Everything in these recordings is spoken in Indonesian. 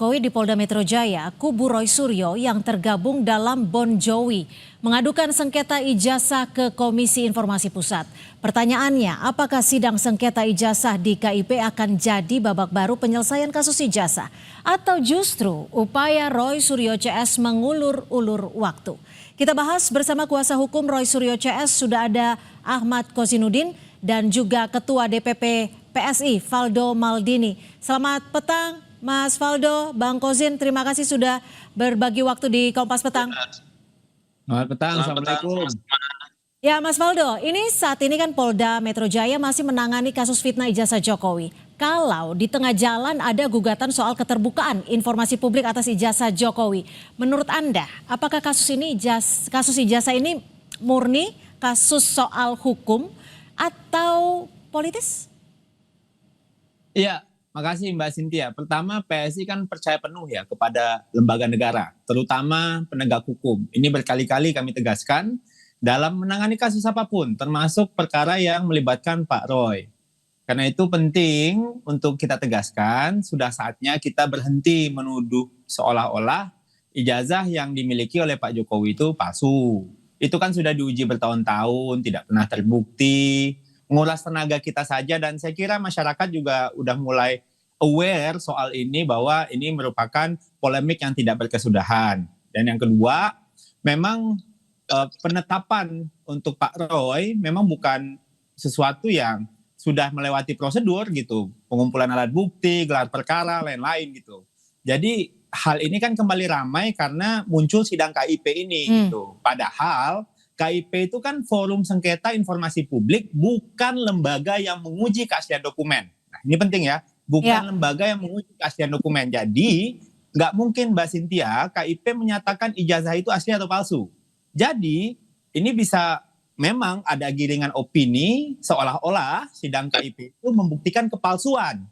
Jokowi di Polda Metro Jaya, kubu Roy Suryo yang tergabung dalam Bon Jowi mengadukan sengketa ijazah ke Komisi Informasi Pusat. Pertanyaannya, apakah sidang sengketa ijazah di KIP akan jadi babak baru penyelesaian kasus ijazah? Atau justru upaya Roy Suryo CS mengulur-ulur waktu? Kita bahas bersama kuasa hukum Roy Suryo CS, sudah ada Ahmad Kozinudin dan juga Ketua DPP PSI Valdo Maldini. Selamat petang Mas Valdo, Bang Kozin, terima kasih sudah berbagi waktu di Kompas Petang. Selamat petang, Assalamualaikum. Ya Mas Valdo, ini saat ini kan Polda Metro Jaya masih menangani kasus fitnah ijazah Jokowi. Kalau di tengah jalan ada gugatan soal keterbukaan informasi publik atas ijazah Jokowi, menurut Anda, apakah kasus ijazah ini murni kasus soal hukum atau politis? Iya, makasih Mbak Cynthia. Pertama, PSI kan percaya penuh ya kepada lembaga negara, terutama penegak hukum. Ini berkali-kali kami tegaskan dalam menangani kasus apapun, termasuk perkara yang melibatkan Pak Roy. Karena itu penting untuk kita tegaskan, sudah saatnya kita berhenti menuduh seolah-olah ijazah yang dimiliki oleh Pak Jokowi itu palsu. Itu kan sudah diuji bertahun-tahun, tidak pernah terbukti, menguras tenaga kita saja, dan saya kira masyarakat juga udah mulai aware soal ini bahwa ini merupakan polemik yang tidak berkesudahan. Dan yang kedua, memang penetapan untuk Pak Roy memang bukan sesuatu yang sudah melewati prosedur gitu, pengumpulan alat bukti, gelar perkara, lain-lain gitu. Jadi hal ini kan kembali ramai karena muncul sidang KIP ini gitu. Padahal KIP itu kan forum sengketa informasi publik, bukan lembaga yang menguji keaslian dokumen. Nah, ini penting ya, bukan lembaga yang menguji keaslian dokumen. Jadi nggak mungkin Mbak Cynthia, KIP menyatakan ijazah itu asli atau palsu. Jadi ini bisa memang ada giringan opini seolah-olah sidang KIP itu membuktikan kepalsuan.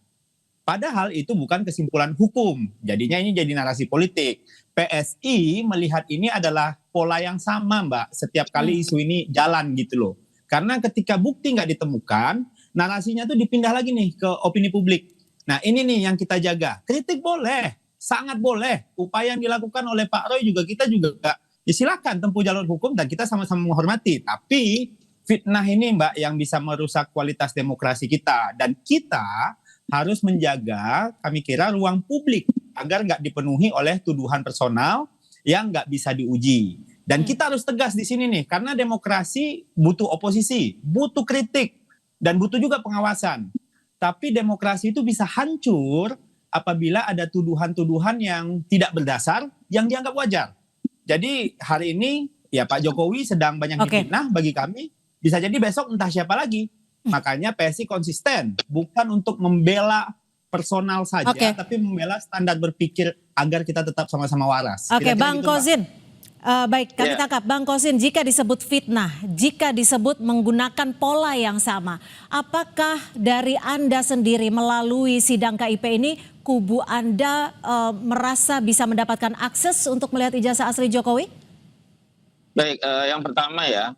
Padahal itu bukan kesimpulan hukum. Jadinya ini jadi narasi politik. PSI melihat ini adalah pola yang sama Mbak. Setiap kali isu ini jalan gitu loh. Karena ketika bukti nggak ditemukan, narasinya tuh dipindah lagi nih ke opini publik. Nah ini nih yang kita jaga. Kritik boleh, sangat boleh. Upaya yang dilakukan oleh Pak Roy juga kita juga ya silakan tempuh jalur hukum dan kita sama-sama menghormati. Tapi fitnah ini Mbak yang bisa merusak kualitas demokrasi kita. Dan kita harus menjaga, kami kira, ruang publik agar nggak dipenuhi oleh tuduhan personal yang nggak bisa diuji. Dan kita harus tegas di sini nih, karena demokrasi butuh oposisi, butuh kritik, dan butuh juga pengawasan. Tapi demokrasi itu bisa hancur apabila ada tuduhan-tuduhan yang tidak berdasar, yang dianggap wajar. Jadi hari ini ya Pak Jokowi sedang banyak difitnah bagi kami, bisa jadi besok entah siapa lagi. Makanya PSI konsisten, bukan untuk membela personal saja, tapi membela standar berpikir agar kita tetap sama-sama waras. Oke, Bang Kozin, baik kami tangkap. Bang Kozin, jika disebut fitnah, jika disebut menggunakan pola yang sama, apakah dari Anda sendiri melalui sidang KIP ini, kubu Anda merasa bisa mendapatkan akses untuk melihat ijazah asli Jokowi? Baik, yang pertama ya,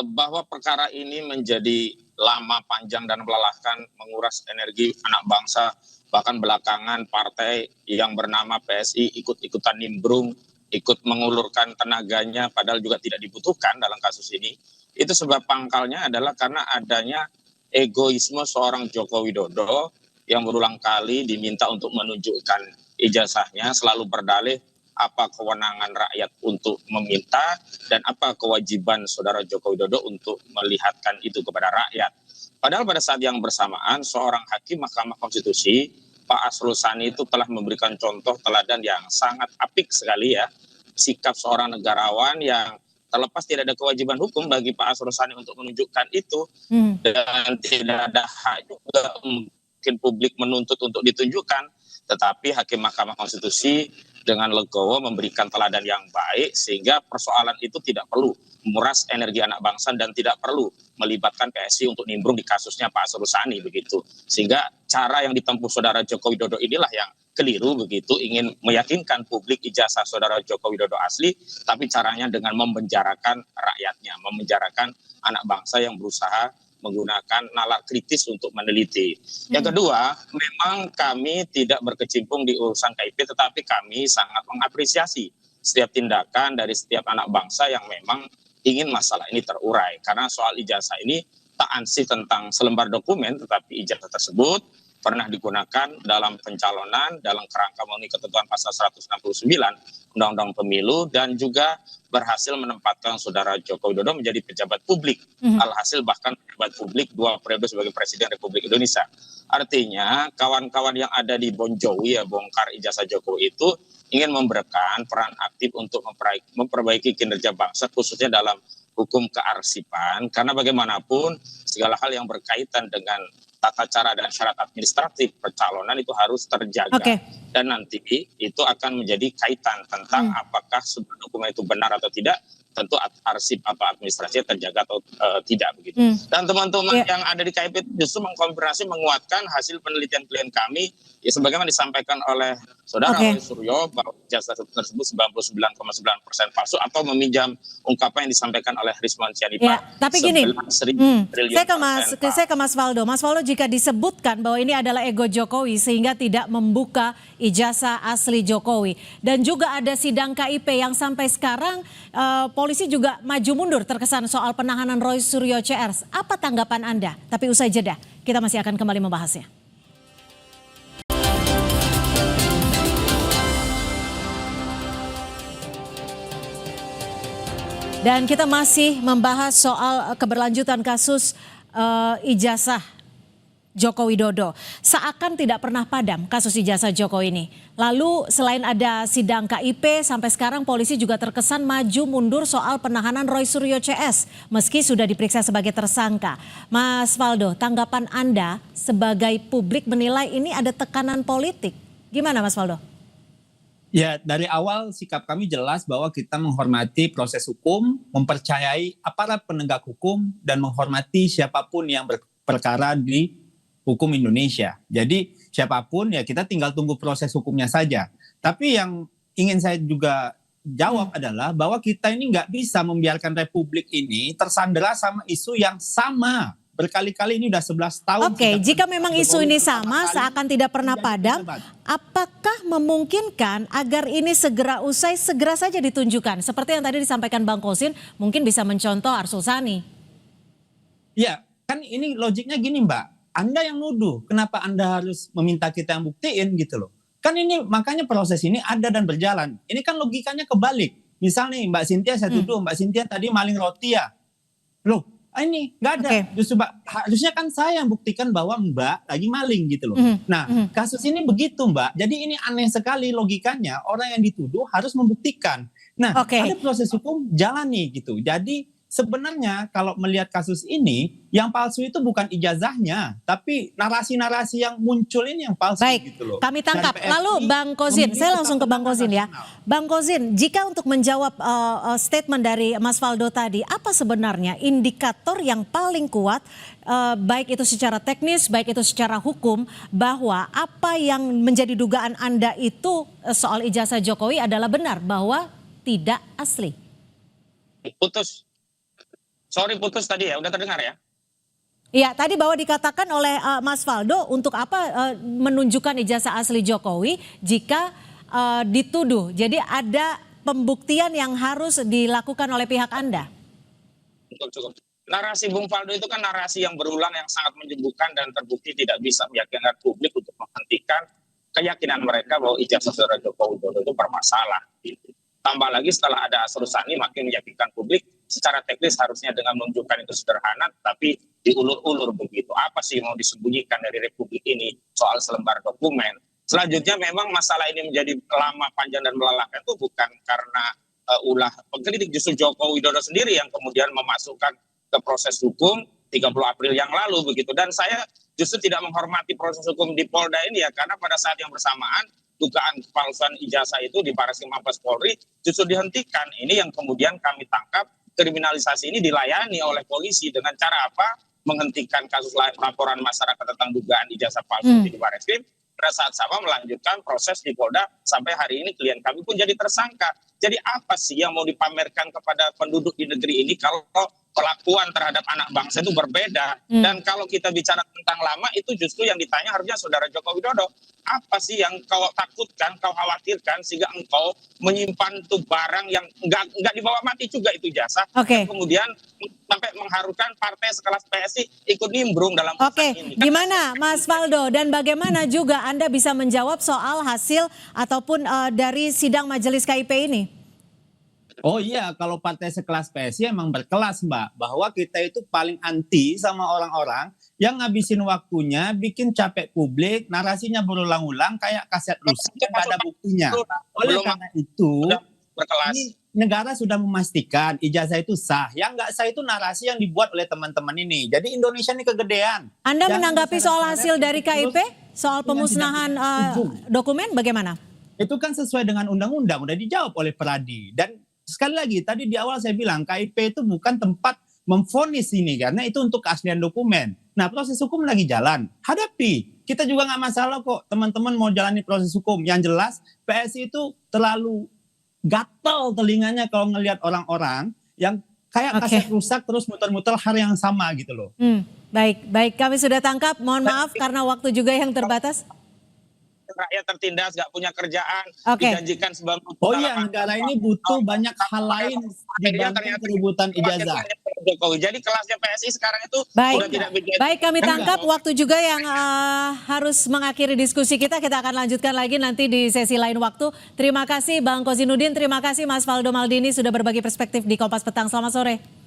bahwa perkara ini menjadi lama, panjang, dan melelahkan, menguras energi anak bangsa, bahkan belakangan partai yang bernama PSI ikut-ikutan nimbrung, ikut mengulurkan tenaganya padahal juga tidak dibutuhkan dalam kasus ini. Itu sebab pangkalnya adalah karena adanya egoisme seorang Joko Widodo yang berulang kali diminta untuk menunjukkan ijazahnya, selalu berdalih apa kewenangan rakyat untuk meminta dan apa kewajiban saudara Joko Widodo untuk melihatkan itu kepada rakyat. Padahal pada saat yang bersamaan seorang hakim Mahkamah Konstitusi, Pak Asrul Sani, itu telah memberikan contoh teladan yang sangat apik sekali ya. Sikap seorang negarawan yang terlepas tidak ada kewajiban hukum bagi Pak Asrul Sani untuk menunjukkan itu, dan tidak ada hak juga mungkin publik menuntut untuk ditunjukkan, tetapi hakim Mahkamah Konstitusi dengan legowo memberikan teladan yang baik sehingga persoalan itu tidak perlu menguras energi anak bangsa dan tidak perlu melibatkan PSI untuk nimbrung di kasusnya Pak Asrul Sani begitu. Sehingga cara yang ditempuh saudara Joko Widodo inilah yang keliru begitu, ingin meyakinkan publik ijazah saudara Joko Widodo asli, tapi caranya dengan memenjarakan rakyatnya, memenjarakan anak bangsa yang berusaha menggunakan nalar kritis untuk meneliti. Yang kedua, memang kami tidak berkecimpung di urusan KIP, tetapi kami sangat mengapresiasi setiap tindakan dari setiap anak bangsa yang memang ingin masalah ini terurai. Karena soal ijazah ini tak ansih tentang selembar dokumen, tetapi ijazah tersebut pernah digunakan dalam pencalonan dalam kerangka memenuhi ketentuan pasal 169 Undang-Undang Pemilu dan juga berhasil menempatkan Saudara Joko Widodo menjadi pejabat publik. Alhasil bahkan pejabat publik 2 periode sebagai Presiden Republik Indonesia. Artinya kawan-kawan yang ada di Bon Jowi ya bongkar ijazah Jokowi itu ingin memberikan peran aktif untuk memperbaiki kinerja bangsa khususnya dalam hukum kearsipan, karena bagaimanapun segala hal yang berkaitan dengan tata cara dan syarat administratif pencalonan itu harus terjaga. Dan nanti itu akan menjadi kaitan tentang apakah sebuah dokumen itu benar atau tidak, tentu arsip atau administrasi terjaga atau tidak begitu. Dan teman-teman yang ada di KIP justru mengkonfirmasi menguatkan hasil penelitian klien kami ya sebagaimana disampaikan oleh Saudara Roy Suryo bahwa jasa tersebut 99,9% palsu atau meminjam ungkapan yang disampaikan oleh Risman Sianipar. Ya, tapi gini, saya ke Mas Waldo. Mas Waldo, jika disebutkan bahwa ini adalah ego Jokowi sehingga tidak membuka ijazah asli Jokowi dan juga ada sidang KIP yang sampai sekarang polisi juga maju mundur terkesan soal penahanan Roy Suryo CR. Apa tanggapan Anda? Tapi usai jeda, kita masih akan kembali membahasnya. Dan kita masih membahas soal keberlanjutan kasus ijazah Joko Widodo. Seakan tidak pernah padam kasus ijazah Jokowi ini. Lalu selain ada sidang KIP, sampai sekarang polisi juga terkesan maju mundur soal penahanan Roy Suryo CS meski sudah diperiksa sebagai tersangka. Mas Waldo, tanggapan Anda sebagai publik menilai ini ada tekanan politik. Gimana Mas Waldo? Ya, dari awal sikap kami jelas bahwa kita menghormati proses hukum, mempercayai aparat penegak hukum, dan menghormati siapapun yang berperkara di hukum Indonesia. Jadi siapapun ya kita tinggal tunggu proses hukumnya saja. Tapi yang ingin saya juga jawab adalah bahwa kita ini nggak bisa membiarkan Republik ini tersandera sama isu yang sama. Berkali-kali ini udah 11 tahun. Oke, jika memang isu ini sama, seakan tidak pernah padam, apakah memungkinkan agar ini segera usai, segera saja ditunjukkan? Seperti yang tadi disampaikan Bang Kosin, mungkin bisa mencontoh Arsul Sani. Ya, kan ini logiknya gini Mbak, Anda yang nuduh, kenapa Anda harus meminta kita yang buktiin gitu loh. Kan ini makanya proses ini ada dan berjalan. Ini kan logikanya kebalik. Misalnya Mbak Cynthia, saya tuduh Mbak Cynthia tadi maling roti ya. Loh, ini nggak ada. Justru Mbak, harusnya kan saya yang buktikan bahwa Mbak lagi maling gitu loh. Nah, kasus ini begitu Mbak. Jadi ini aneh sekali logikanya. Orang yang dituduh harus membuktikan. Nah, ada proses hukum jalan nih gitu. Jadi sebenarnya kalau melihat kasus ini, yang palsu itu bukan ijazahnya, tapi narasi-narasi yang muncul ini yang palsu. Baik, gitu loh. kami tangkap. Lalu Bang Kozin, saya langsung ke Bang Kozin ya. Bang Kozin, jika untuk menjawab statement dari Mas Waldo tadi, apa sebenarnya indikator yang paling kuat, baik itu secara teknis, baik itu secara hukum, bahwa apa yang menjadi dugaan Anda itu soal ijazah Jokowi adalah benar, bahwa tidak asli? Putus tadi ya, udah terdengar ya? Iya, tadi bahwa dikatakan oleh Mas Waldo untuk apa menunjukkan ijazah asli Jokowi jika dituduh. Jadi ada pembuktian yang harus dilakukan oleh pihak Anda. Cukup. Narasi Bung Faldo itu kan narasi yang berulang yang sangat menyembuhkan dan terbukti tidak bisa meyakinkan publik untuk menghentikan keyakinan mereka bahwa ijazah saudara Joko Widodo itu bermasalah. Gitu. Tambah lagi setelah ada Arsul Sani makin meyakinkan publik secara teknis harusnya dengan menunjukkan itu sederhana tapi diulur-ulur begitu. Apa sih mau disembunyikan dari Republik ini soal selembar dokumen? Selanjutnya memang masalah ini menjadi lama, panjang dan melelahkan itu bukan karena ulah pengkritik, justru Joko Widodo sendiri yang kemudian memasukkan ke proses hukum 30 April yang lalu begitu. Dan saya justru tidak menghormati proses hukum di Polda ini ya, karena pada saat yang bersamaan dugaan kepalsuan ijazah itu di Barreskrim Mabes Polri justru dihentikan. Ini yang kemudian kami tangkap, kriminalisasi ini dilayani oleh polisi dengan cara apa? Menghentikan kasus laporan masyarakat tentang dugaan ijazah palsu di Barreskrim. Pada saat sama melanjutkan proses di Polda sampai hari ini klien kami pun jadi tersangka. Jadi apa sih yang mau dipamerkan kepada penduduk di negeri ini kalau perlakuan terhadap anak bangsa itu berbeda. Dan kalau kita bicara tentang lama, itu justru yang ditanya harusnya Saudara Joko Widodo. Apa sih yang kau takutkan, kau khawatirkan sehingga engkau menyimpan tuh barang yang nggak dibawa mati juga itu ijazah. Oke. Kemudian sampai mengharukan partai sekelas PSI ikut nimbrung dalam Oke, urusan ini. gimana Mas Faldo dan bagaimana juga Anda bisa menjawab soal hasil ataupun dari sidang majelis KIP ini? Oh iya, kalau partai sekelas PSI emang berkelas Mbak, bahwa kita itu paling anti sama orang-orang yang ngabisin waktunya, bikin capek publik, narasinya berulang-ulang kayak kaset rusak, nggak ada buktinya. Oleh karena itu, berkelas. ini negara sudah memastikan ijazah itu sah. Yang nggak sah itu narasi yang dibuat oleh teman-teman ini. Jadi Indonesia ini kegedean. Anda Jangan menanggapi soal hasil dari KIP, soal yang pemusnahan tidak ujung. dokumen bagaimana? Itu kan sesuai dengan undang-undang, udah dijawab oleh Peradi. Dan sekali lagi, tadi di awal saya bilang KIP itu bukan tempat memvonis ini karena itu untuk keaslian dokumen. Nah, proses hukum lagi jalan, hadapi. Kita juga nggak masalah kok teman-teman mau jalani proses hukum. Yang jelas PSI itu terlalu gatel telinganya kalau ngelihat orang-orang yang kayak kaset rusak terus muter-muter hal yang sama gitu loh. Baik kami sudah tangkap. Mohon maaf karena waktu juga yang terbatas. Rakyat tertindas, nggak punya kerjaan, Oke. dijanjikan 90 Oh iya, negara ini butuh banyak hal lain dibanding keributan ijazah. Jokowi. Jadi kelasnya PSI sekarang itu Baik, sudah tidak bisa. baik kami tangkap waktu juga yang harus mengakhiri diskusi kita. Kita akan lanjutkan lagi nanti di sesi lain waktu. Terima kasih Bang Kozinudin, terima kasih Mas Faldo Maldini sudah berbagi perspektif di Kompas Petang. Selamat sore.